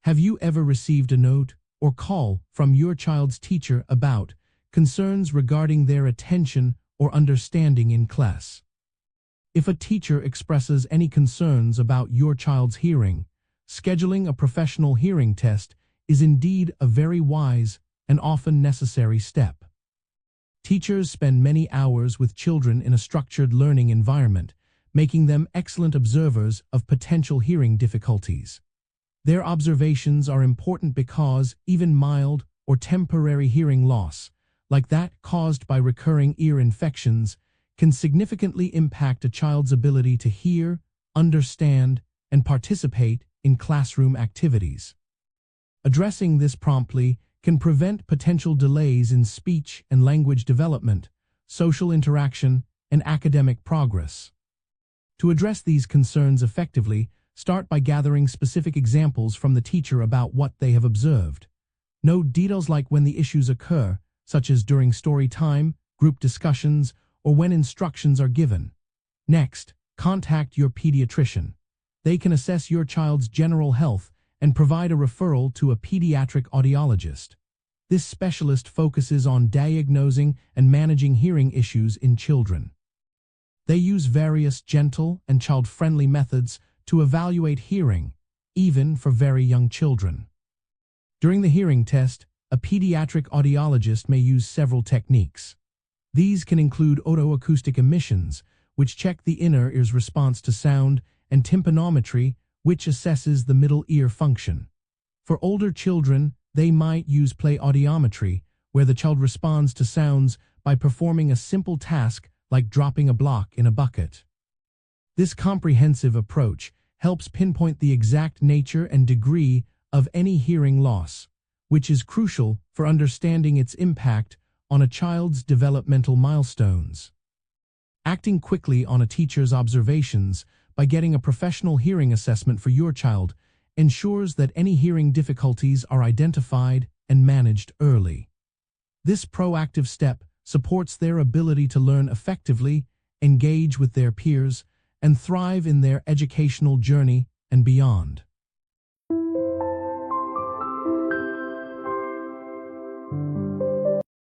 Have you ever received a note or call from your child's teacher about concerns regarding their attention or understanding in class? If a teacher expresses any concerns about your child's hearing, scheduling a professional hearing test is indeed a very wise and often necessary step. Teachers spend many hours with children in a structured learning environment, making them excellent observers of potential hearing difficulties. Their observations are important because even mild or temporary hearing loss, like that caused by recurring ear infections, can significantly impact a child's ability to hear, understand, and participate in classroom activities. Addressing this promptly can prevent potential delays in speech and language development, social interaction, and academic progress. To address these concerns effectively, start by gathering specific examples from the teacher about what they have observed. Note details like when the issues occur, such as during story time, group discussions, or when instructions are given. Next, contact your pediatrician. They can assess your child's general health and provide a referral to a pediatric audiologist. This specialist focuses on diagnosing and managing hearing issues in children. They use various gentle and child-friendly methods to evaluate hearing, even for very young children. During the hearing test, a pediatric audiologist may use several techniques. These can include otoacoustic emissions, which check the inner ear's response to sound, and tympanometry, which assesses the middle ear function. For older children, they might use play audiometry, where the child responds to sounds by performing a simple task like dropping a block in a bucket. This comprehensive approach helps pinpoint the exact nature and degree of any hearing loss, which is crucial for understanding its impact on a child's developmental milestones. Acting quickly on a teacher's observations by getting a professional hearing assessment for your child ensures that any hearing difficulties are identified and managed early. This proactive step supports their ability to learn effectively, engage with their peers, and thrive in their educational journey and beyond.